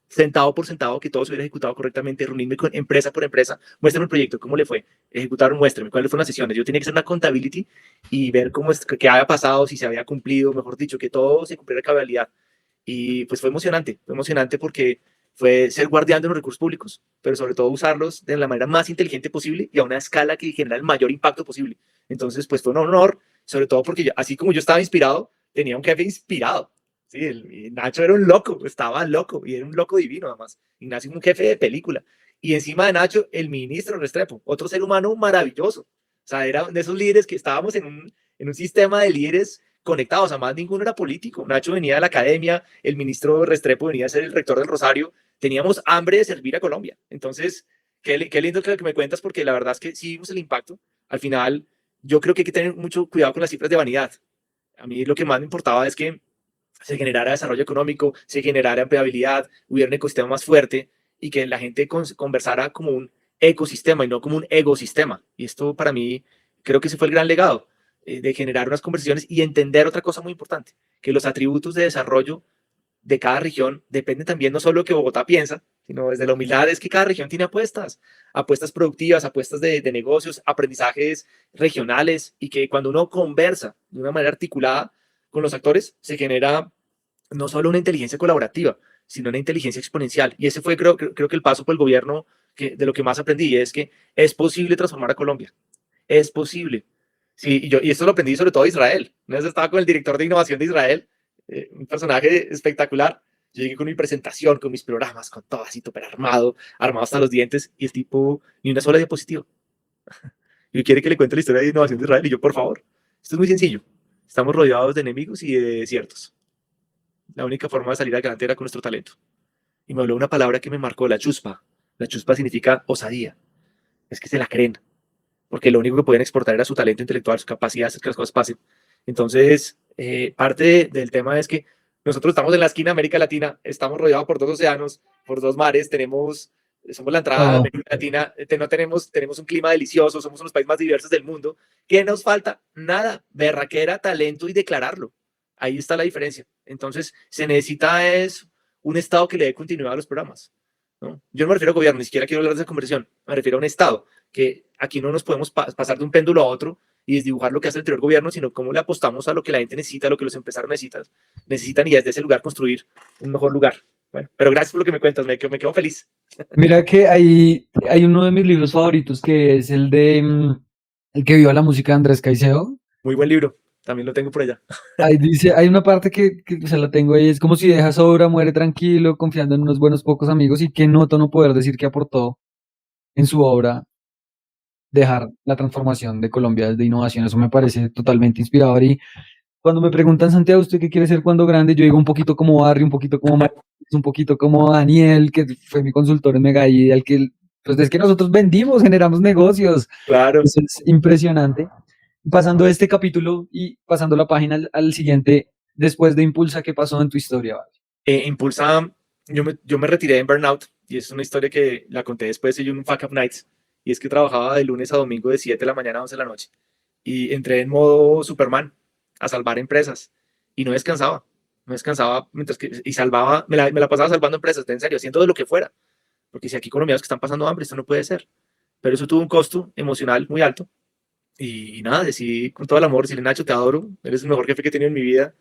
centavo por centavo que todo se hubiera ejecutado correctamente, reunirme con empresa por empresa, muéstrame el proyecto, cómo le fue, ejecutaron, muéstrame cuáles fueron las sesiones. Yo tenía que hacer una accountability y ver qué había pasado, si se había cumplido, mejor dicho, que todo se cumpliera a cabalidad. Y pues fue emocionante porque fue ser guardián de los recursos públicos, pero sobre todo usarlos de la manera más inteligente posible y a una escala que genera el mayor impacto posible. Entonces, pues fue un honor, sobre todo porque así como yo estaba inspirado, tenía un jefe inspirado. Sí, Nacho era un loco, estaba loco y era un loco divino además. Ignacio un jefe de película. Y encima de Nacho, el ministro Restrepo, otro ser humano maravilloso. O sea, era de esos líderes que estábamos en un sistema de líderes conectados, además ninguno era político. Nacho venía de la academia, el ministro Restrepo venía a ser el rector del Rosario, teníamos hambre de servir a Colombia. Entonces, qué lindo que me cuentas, porque la verdad es que sí vimos el impacto. Al final, yo creo que hay que tener mucho cuidado con las cifras de vanidad. A mí lo que más me importaba es que se generara desarrollo económico, se generara empleabilidad, hubiera un ecosistema más fuerte y que la gente conversara como un ecosistema y no como un ecosistema. Y esto para mí creo que ese fue el gran legado, de generar unas conversaciones y entender otra cosa muy importante, que los atributos de desarrollo de cada región dependen también no solo de lo que Bogotá piensa, sino desde la humildad es que cada región tiene apuestas, apuestas productivas, apuestas de negocios, aprendizajes regionales y que cuando uno conversa de una manera articulada con los actores, se genera no solo una inteligencia colaborativa, sino una inteligencia exponencial. Y ese fue creo que el paso por el gobierno de lo que más aprendí, es que es posible transformar a Colombia, es posible. Sí, y esto lo aprendí sobre todo de Israel. Una vez estaba con el director de innovación de Israel, un personaje espectacular. Yo llegué con mi presentación, con mis programas, con todo así súper armado, armado hasta los dientes, y el tipo, ni una sola diapositiva. Y quiere que le cuente la historia de innovación de Israel, y yo, por favor, esto es muy sencillo. Estamos rodeados de enemigos y de desiertos. La única forma de salir adelante era con nuestro talento. Y me habló una palabra que me marcó, la chuspa. La chuspa significa osadía. Es que se la creen, porque lo único que pueden exportar era su talento intelectual, su capacidad de hacer que las cosas pasen. Entonces, parte del tema es que nosotros estamos en la esquina de América Latina, estamos rodeados por dos océanos, por dos mares, somos la entrada de Oh, América Latina, tenemos un clima delicioso, somos uno de los países más diversos del mundo. ¿Qué nos falta? Nada, berraquera, talento y declararlo. Ahí está la diferencia. Entonces, se necesita es un Estado que le dé continuidad a los programas, ¿no? Yo no me refiero a gobierno, ni siquiera quiero hablar de esa conversión, me refiero a un Estado, que aquí no nos podemos pasar de un péndulo a otro y desdibujar lo que hace el anterior gobierno, sino cómo le apostamos a lo que la gente necesita, a lo que los empresarios necesitan y desde ese lugar construir un mejor lugar. Bueno, pero gracias por lo que me cuentas, me quedo feliz. mira que hay uno de mis libros favoritos que es el de El que viva la música de Andrés Caicedo. Muy buen libro, también lo tengo por allá. Ahí dice, hay una parte que se la tengo ahí, es como si deja sobra, muere tranquilo, confiando en unos buenos pocos amigos y qué noto no poder decir que aportó en su obra dejar la transformación de Colombia desde innovación. Eso me parece totalmente inspirador. Y cuando me preguntan, Santiago, ¿usted qué quiere ser cuando grande? Yo digo un poquito como Barry, un poquito como Mike, un poquito como Daniel, que fue mi consultor en Mega y al que, pues es que nosotros vendimos, generamos negocios. Claro. Eso es impresionante. Pasando este capítulo y pasando la página al siguiente, después de Impulsa, ¿qué pasó en tu historia, Barry? Impulsa, yo me retiré en Burnout y es una historia que la conté después de un Fuck Up Nights y es que trabajaba de lunes a domingo de 7 de la mañana a 11 de la noche y entré en modo Superman a salvar empresas y no descansaba mientras que, y salvaba, me la pasaba salvando empresas, en serio, haciendo de lo que fuera, porque si aquí colombianos que están pasando hambre, esto no puede ser, pero eso tuvo un costo emocional muy alto y nada, decidí con todo el amor decirle, Nacho, te adoro, eres el mejor jefe que he tenido en mi vida,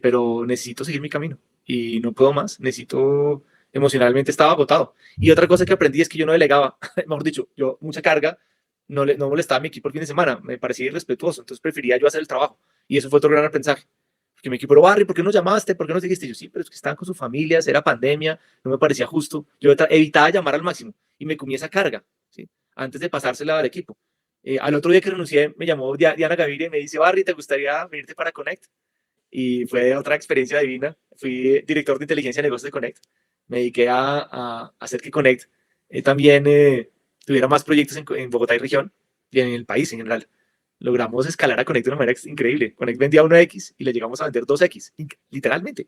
pero necesito seguir mi camino y no puedo más, necesito, emocionalmente estaba agotado. Y otra cosa que aprendí es que yo no delegaba, mejor dicho, yo mucha carga, no molestaba a mi equipo el fin de semana, me parecía irrespetuoso, entonces prefería yo hacer el trabajo. Y eso fue otro gran aprendizaje. Porque mi equipo, pero Barry, ¿por qué no llamaste? ¿Por qué no dijiste? Yo sí, pero es que estaban con sus familias, era pandemia, no me parecía justo. Yo evitaba llamar al máximo y me comí esa carga, ¿sí? Antes de pasársela al equipo. Al otro día que renuncié, me llamó Diana Gaviria y me dice, Barry, ¿te gustaría venirte para Connect? Y fue otra experiencia divina. Fui director de inteligencia de negocios de Connect. Me dediqué a hacer que Connect también tuviera más proyectos en Bogotá y región y en el país en general. Logramos escalar a Connect de una manera increíble. Connect vendía 1X y le llegamos a vender 2X, literalmente.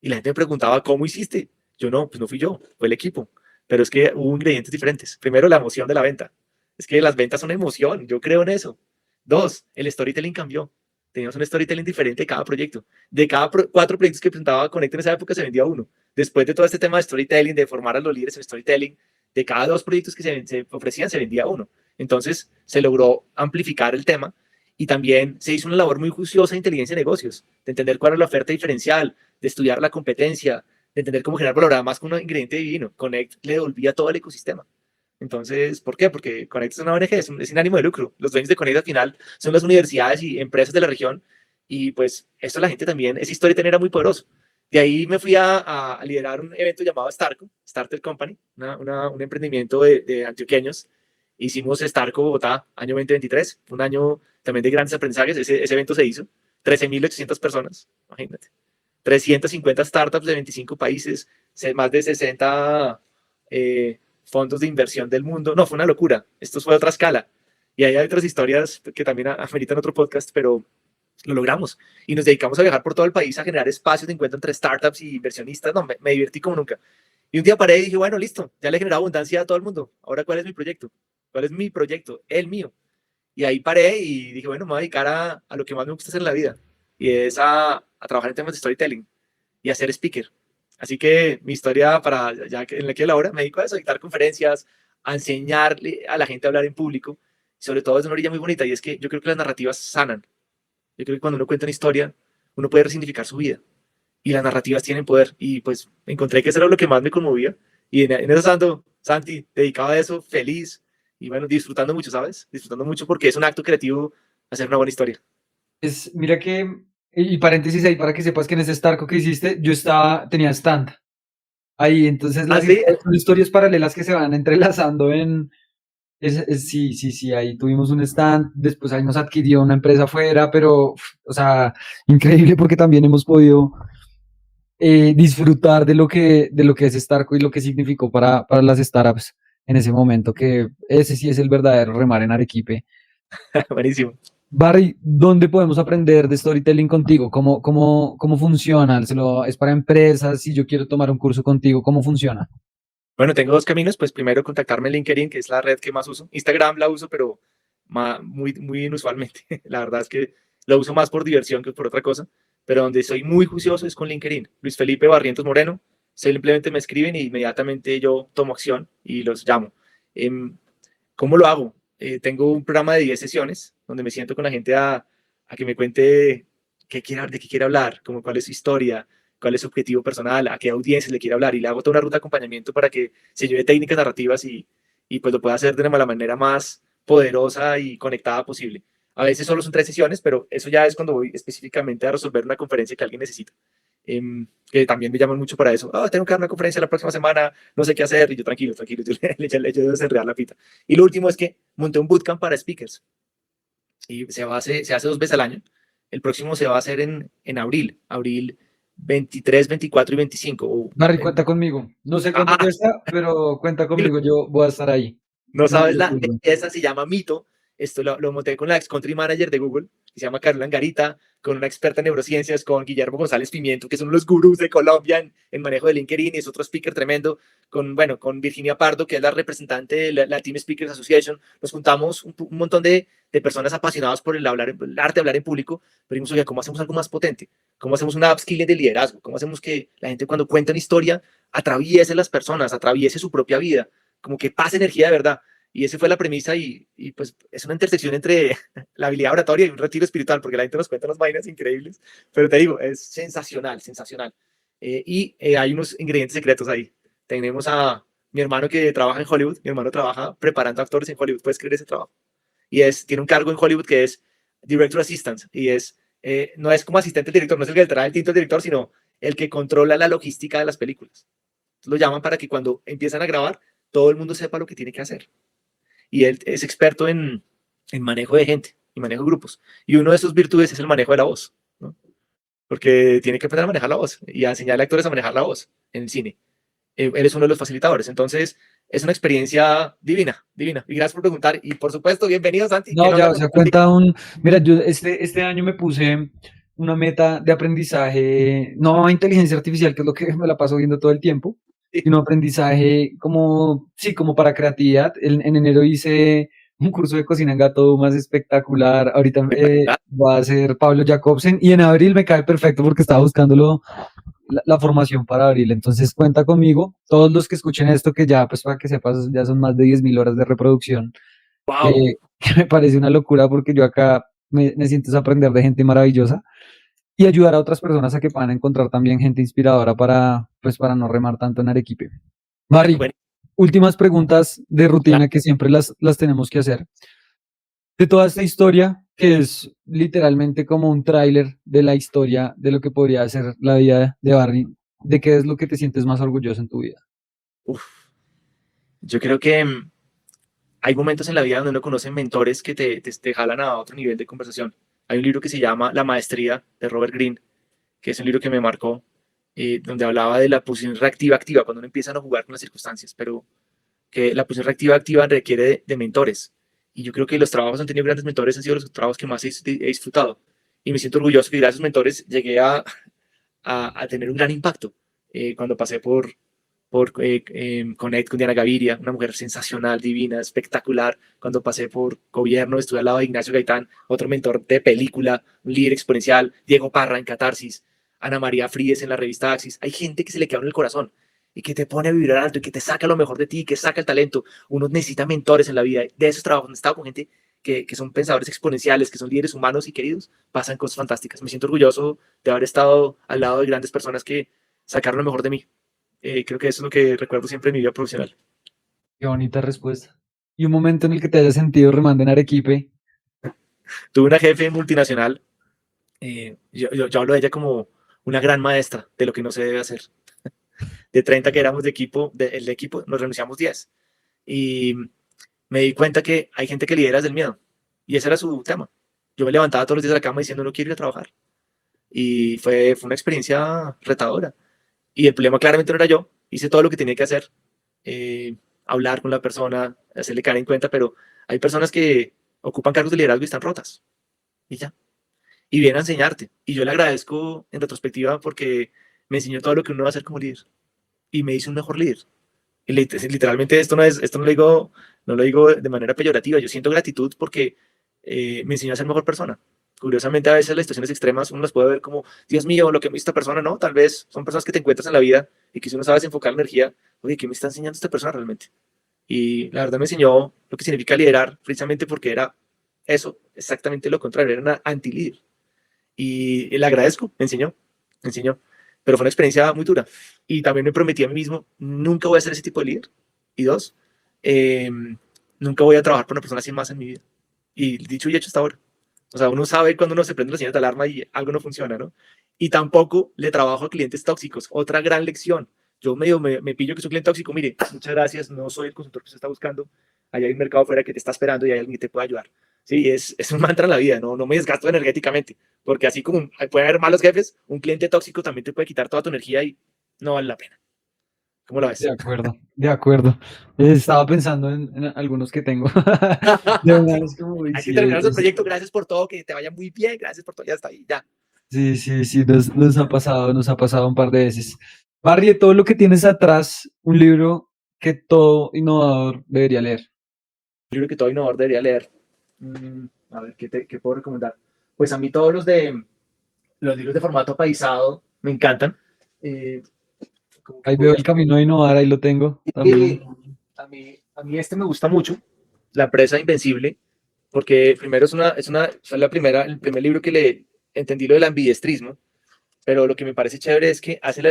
Y la gente me preguntaba, ¿cómo hiciste? Yo no, pues no fui yo, fue el equipo. Pero es que hubo ingredientes diferentes. Primero, la emoción de la venta. Es que las ventas son emoción, yo creo en eso. Dos, el storytelling cambió. Teníamos un storytelling diferente de cada proyecto. De cada 4 proyectos que presentaba Connect en esa época se vendía uno. Después de todo este tema de storytelling, de formar a los líderes en storytelling, de cada 2 proyectos que se ofrecían se vendía uno. Entonces se logró amplificar el tema y también se hizo una labor muy juiciosa de inteligencia de negocios, de entender cuál era la oferta diferencial, de estudiar la competencia, de entender cómo generar valor, además con un ingrediente divino. Connect le devolvía todo el ecosistema. Entonces, ¿por qué? Porque Connect es una ONG, es sin ánimo de lucro. Los dueños de Connect al final son las universidades y empresas de la región y pues esto la gente también, esa historia era muy poderoso. De ahí me fui a liderar un evento llamado Starco, Starter Company, un emprendimiento de antioqueños. Hicimos Starco Bogotá, año 2023, un año también de grandes aprendizajes. Ese evento se hizo, 13.800 personas, imagínate. 350 startups de 25 países, más de 60 fondos de inversión del mundo. No, fue una locura. Esto fue a otra escala. Y ahí hay otras historias que también ameritan otro podcast, pero lo logramos. Y nos dedicamos a viajar por todo el país a generar espacios de encuentro entre startups y inversionistas. No, me divertí como nunca. Y un día paré y dije, bueno, listo, ya le he generado abundancia a todo el mundo. Ahora, ¿cuál es mi proyecto? ¿Cuál es mi proyecto? El mío. Y ahí paré y dije, bueno, me voy a dedicar a lo que más me gusta hacer en la vida. Y es a trabajar en temas de storytelling y a ser speaker. Así que mi historia, para ya en la que ahora, me dedico a eso, a dictar conferencias, a enseñarle a la gente a hablar en público. Y sobre todo es una orilla muy bonita y es que yo creo que las narrativas sanan. Yo creo que cuando uno cuenta una historia, uno puede resignificar su vida. Y las narrativas tienen poder. Y pues encontré que eso era lo que más me conmovía. Y en eso ando, Santi, dedicado a eso, feliz. Y bueno, disfrutando mucho, ¿sabes? Disfrutando mucho porque es un acto creativo hacer una buena historia. Mira que, y paréntesis ahí para que sepas que en ese Starco que hiciste, tenía stand ahí, entonces ¿Ah, las sí? son historias paralelas que se van entrelazando sí, sí, sí, ahí tuvimos un stand, después ahí nos adquirió una empresa afuera, pero, o sea, increíble porque también hemos podido disfrutar de lo que es Starco y lo que significó para las startups en ese momento, que ese sí es el verdadero remar en Arequipe. Buenísimo. Barry, ¿dónde podemos aprender de storytelling contigo? ¿Cómo funciona? ¿Es para empresas? Si yo quiero tomar un curso contigo, ¿cómo funciona? Bueno, tengo dos caminos. Pues primero contactarme en LinkedIn, que es la red que más uso. Instagram la uso, pero muy, muy inusualmente. La verdad es que lo uso más por diversión que por otra cosa. Pero donde soy muy juicioso es con LinkedIn. Luis Felipe Barrientos Moreno. Simplemente me escriben y inmediatamente yo tomo acción y los llamo. ¿Cómo lo hago? Tengo un programa de 10 sesiones donde me siento con la gente a que me cuente de qué quiere hablar, como cuál es su historia, cuál es su objetivo personal, a qué audiencia le quiere hablar. Y le hago toda una ruta de acompañamiento para que se lleve técnicas narrativas y pues lo pueda hacer de la manera más poderosa y conectada posible. A veces solo son 3 sesiones, pero eso ya es cuando voy específicamente a resolver una conferencia que alguien necesita. Que también me llaman mucho para eso. Tengo que dar una conferencia la próxima semana, no sé qué hacer. Y yo, tranquilo, tranquilo, yo le echo a desenredar la pita. Y lo último es que monté un bootcamp para speakers y se hace 2 veces al año. El próximo se va a hacer en abril 23, 24 y 25. Barry, cuenta conmigo. No sé cuánto Ah, cuesta, pero cuenta conmigo, yo voy a estar ahí. no Con sabes, mucho gusto. esa se llama Mito. Esto lo monté con la ex country manager de Google, que se llama Carolina Angarita, con una experta en neurociencias, con Guillermo González Pimiento, que son los gurús de Colombia en manejo de LinkedIn, y es otro speaker tremendo, con Virginia Pardo, que es la representante de la Team Speakers Association. Nos juntamos un montón de personas apasionadas por el arte de hablar en público, pero dijimos, oye, ¿cómo hacemos algo más potente? ¿Cómo hacemos una upskilling de liderazgo? ¿Cómo hacemos que la gente cuando cuenta una historia atraviese las personas, atraviese su propia vida? Como que pase energía de verdad. Y esa fue la premisa y pues es una intersección entre la habilidad oratoria y un retiro espiritual, porque la gente nos cuenta unas vainas increíbles, pero te digo, es sensacional, sensacional. Hay unos ingredientes secretos ahí. Tenemos a mi hermano que trabaja en Hollywood, mi hermano trabaja preparando actores en Hollywood, puedes creer ese trabajo. Tiene un cargo en Hollywood que es Director Assistant, no es como asistente del director, no es el que le trae el tinto al director, sino el que controla la logística de las películas. Lo llaman para que cuando empiezan a grabar, todo el mundo sepa lo que tiene que hacer. Y él es experto en manejo de gente y manejo de grupos. Y uno de sus virtudes es el manejo de la voz, ¿no? Porque tiene que aprender a manejar la voz y a enseñarle a actores a manejar la voz en el cine. Él es uno de los facilitadores. Entonces, es una experiencia divina, divina. Y gracias por preguntar. Y por supuesto, bienvenido, Santi. No, ya, o sea, mira, yo este año me puse una meta de aprendizaje, no a inteligencia artificial, que es lo que me la paso viendo todo el tiempo, sino aprendizaje como, sí, como para creatividad. En enero hice un curso de cocina en gato más espectacular. Ahorita va a ser Pablo Jacobsen y en abril me cae perfecto porque estaba buscándolo la formación para abril. Entonces cuenta conmigo. Todos los que escuchen esto, que ya, pues para que sepas, ya son más de 10.000 horas de reproducción, Wow. que me parece una locura porque yo acá me siento a aprender de gente maravillosa. y ayudar a otras personas a que puedan encontrar también gente inspiradora para no remar tanto en Arequipe. Barry, Bueno, últimas preguntas de claro. rutina que siempre las tenemos que hacer. De toda esta historia, que es literalmente como un tráiler de la historia de lo que podría ser la vida de Barry, ¿de qué es lo que te sientes más orgulloso en tu vida? Uf, yo creo que hay momentos en la vida donde uno conoce mentores que te jalan a otro nivel de conversación. Hay un libro que se llama La Maestría de Robert Greene, que es un libro que me marcó, donde hablaba de la posición reactiva activa, cuando uno empieza a no jugar con las circunstancias, pero que la posición reactiva activa requiere de mentores. Y yo creo que los trabajos han tenido grandes mentores, han sido los trabajos que más he disfrutado. Y me siento orgulloso que gracias a esos mentores llegué a tener un gran impacto. Cuando pasé por Connect con Diana Gaviria, una mujer sensacional, divina, espectacular. Cuando pasé por gobierno, estuve al lado de Ignacio Gaitán, otro mentor de película, un líder exponencial, Diego Parra en Catarsis, Ana María Fríes en la revista Axis. Hay gente que se le queda en el corazón y que te pone a vibrar alto y que te saca lo mejor de ti, que saca el talento. Uno necesita mentores en la vida. De esos trabajos he estado con gente que son pensadores exponenciales, que son líderes humanos y queridos, pasan cosas fantásticas. Me siento orgulloso de haber estado al lado de grandes personas que sacaron lo mejor de mí. Creo que eso es lo que recuerdo siempre en mi vida profesional. Qué bonita respuesta. Y un momento en el que te hayas sentido remando en Arequipe. Tuve una jefe multinacional, yo hablo de ella como una gran maestra de lo que no se debe hacer. De 30 que éramos de equipo, el equipo, nos renunciamos 10. Y me di cuenta que hay gente que lidera desde el miedo. Y ese era su tema. Yo me levantaba todos los días de la cama diciendo no quiero ir a trabajar. Y fue una experiencia retadora. Y el problema claramente no era yo. Hice todo lo que tenía que hacer. eh, Hablar con la persona, hacerle caer en cuenta, pero hay personas que ocupan cargos de liderazgo y están rotas. Y ya. Y viene a enseñarte. Y yo le agradezco en retrospectiva porque me enseñó todo lo que uno va a hacer como líder. Y me hizo un mejor líder. Y literalmente esto no lo digo de manera peyorativa. Yo siento gratitud porque me enseñó a ser mejor persona. Curiosamente, a veces las situaciones extremas uno las puede ver como, Dios mío, lo que me hizo esta persona, no, tal vez son personas que te encuentras en la vida y que si uno sabe enfocar la energía, oye, ¿qué me está enseñando esta persona realmente? Y la verdad me enseñó lo que significa liderar, precisamente porque era eso, exactamente lo contrario, era una anti-líder. Y le agradezco, me enseñó. Pero fue una experiencia muy dura. Y también me prometí a mí mismo, nunca voy a ser ese tipo de líder. Y dos, eh, nunca voy a trabajar por una persona así más en mi vida. Y dicho y hecho hasta ahora. O sea, uno sabe cuando uno se prende la señal de alarma y algo no funciona, ¿no? Y tampoco le trabajo a clientes tóxicos. Otra gran lección. Yo me pillo que soy un cliente tóxico. Mire, muchas gracias, no soy el consultor que usted está buscando. Allá hay un mercado afuera que te está esperando y hay alguien que te puede ayudar. Sí, es un mantra en la vida, no me desgasto energéticamente. Porque así como puede haber malos jefes, un cliente tóxico también te puede quitar toda tu energía y no vale la pena. ¿Cómo lo De ves? acuerdo, de acuerdo. Estaba pensando en algunos que tengo. De una Sí, vez como, uy, hay que sí, terminar el proyecto. Gracias por todo, que te vaya muy bien. Gracias por todo. Ya está ahí, ya. sí, sí, sí, nos ha pasado un par de veces. Barry, de todo lo que tienes atrás, un libro que todo innovador debería leer. Un libro que todo innovador debería leer. A ver, ¿qué puedo recomendar? Pues a mí todos los libros de formato paisado me encantan. Eh, como que Ahí veo podría... el camino a innovar, ahí lo tengo Eh, también. a mí este me gusta mucho, La empresa invencible, porque primero fue el primer libro que le entendí lo del ambidiestrismo, pero lo que me parece chévere es que hace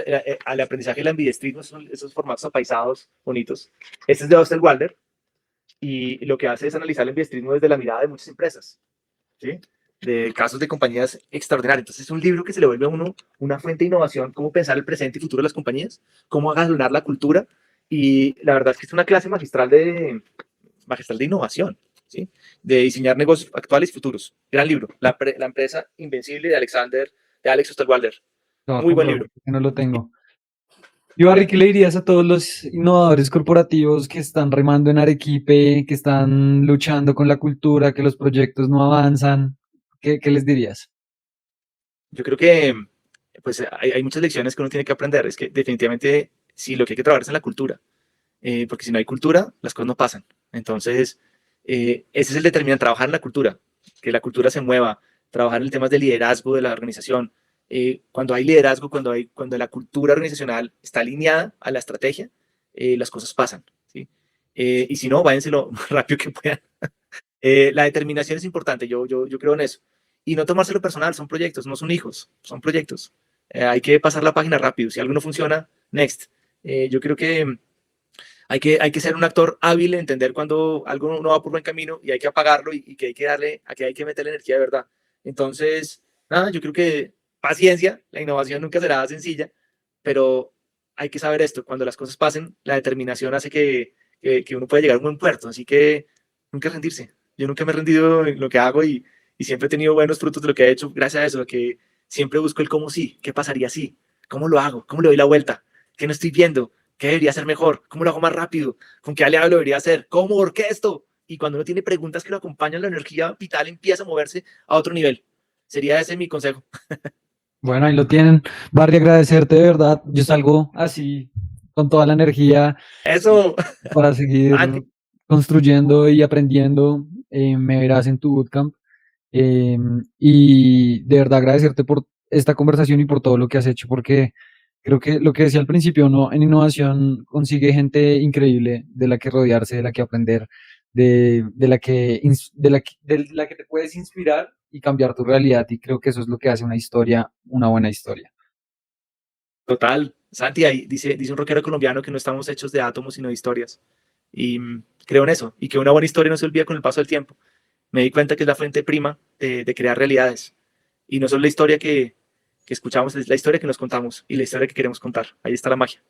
al aprendizaje del ambidiestrismo, esos formatos apaisados bonitos. Este es de Oscar Wilder y lo que hace es analizar el ambidiestrismo desde la mirada de muchas empresas, ¿sí? De casos de compañías extraordinarias. Entonces es un libro que se le vuelve a uno una fuente de innovación, cómo pensar el presente y futuro de las compañías, cómo agasonar la cultura y la verdad es que es una clase magistral de innovación, ¿sí? De diseñar negocios actuales y futuros. Gran libro, La empresa invencible de Alex Osterwalder. Lo voy a Muy buen comprar libro. porque no lo tengo. Y Barry, ¿qué le dirías a todos los innovadores corporativos que están remando en Arequipe, que están luchando con la cultura, que los proyectos no avanzan? ¿Qué les dirías? Yo creo que pues hay muchas lecciones que uno tiene que aprender. Es que definitivamente sí, lo que hay que trabajar es en la cultura, porque si no hay cultura, las cosas no pasan. Entonces, ese es el determinante, trabajar en la cultura, que la cultura se mueva, trabajar en temas de liderazgo de la organización. Cuando hay liderazgo, cuando la cultura organizacional está alineada a la estrategia, las cosas pasan, ¿sí? Y si no, váyanse lo más rápido que puedan. La determinación es importante, yo creo en eso. y no tomárselo personal, son proyectos, no son hijos, son proyectos. Hay que pasar la página rápido, si algo no funciona, next. Yo creo que hay que ser un actor hábil en entender cuando algo no va por buen camino y hay que apagarlo y que hay que darle, a que hay que meterle energía de verdad. Entonces, nada, yo creo que paciencia, la innovación nunca será sencilla, pero hay que saber esto, cuando las cosas pasen, la determinación hace que uno pueda llegar a un buen puerto, así que nunca rendirse. Yo nunca me he rendido en lo que hago y siempre he tenido buenos frutos de lo que he hecho gracias a eso, que siempre busco el cómo sí, qué pasaría si, cómo lo hago, cómo le doy la vuelta, qué no estoy viendo, qué debería ser mejor, cómo lo hago más rápido, con qué aliado lo debería hacer, cómo orquesto. Y cuando uno tiene preguntas que lo acompañan, la energía vital empieza a moverse a otro nivel. Sería ese mi consejo. Bueno, ahí lo tienen. Barry, agradecerte de verdad. Yo salgo así con toda la energía Eso, para seguir Santi, construyendo y aprendiendo. Me verás en tu bootcamp. Y de verdad agradecerte por esta conversación y por todo lo que has hecho, porque creo que lo que decía al principio, ¿no? En innovación consigue gente increíble de la que rodearse, de la que aprender, de la que te puedes inspirar y cambiar tu realidad. Y creo que eso es lo que hace una historia, una buena historia. total. Santi, ahí dice un rockero colombiano que no estamos hechos de átomos, sino de historias. Y creo en eso. Y que una buena historia no se olvida con el paso del tiempo. Me di cuenta que es la fuente prima de crear realidades. Y no solo la historia que escuchamos, es la historia que nos contamos y la historia que queremos contar. Ahí está la magia.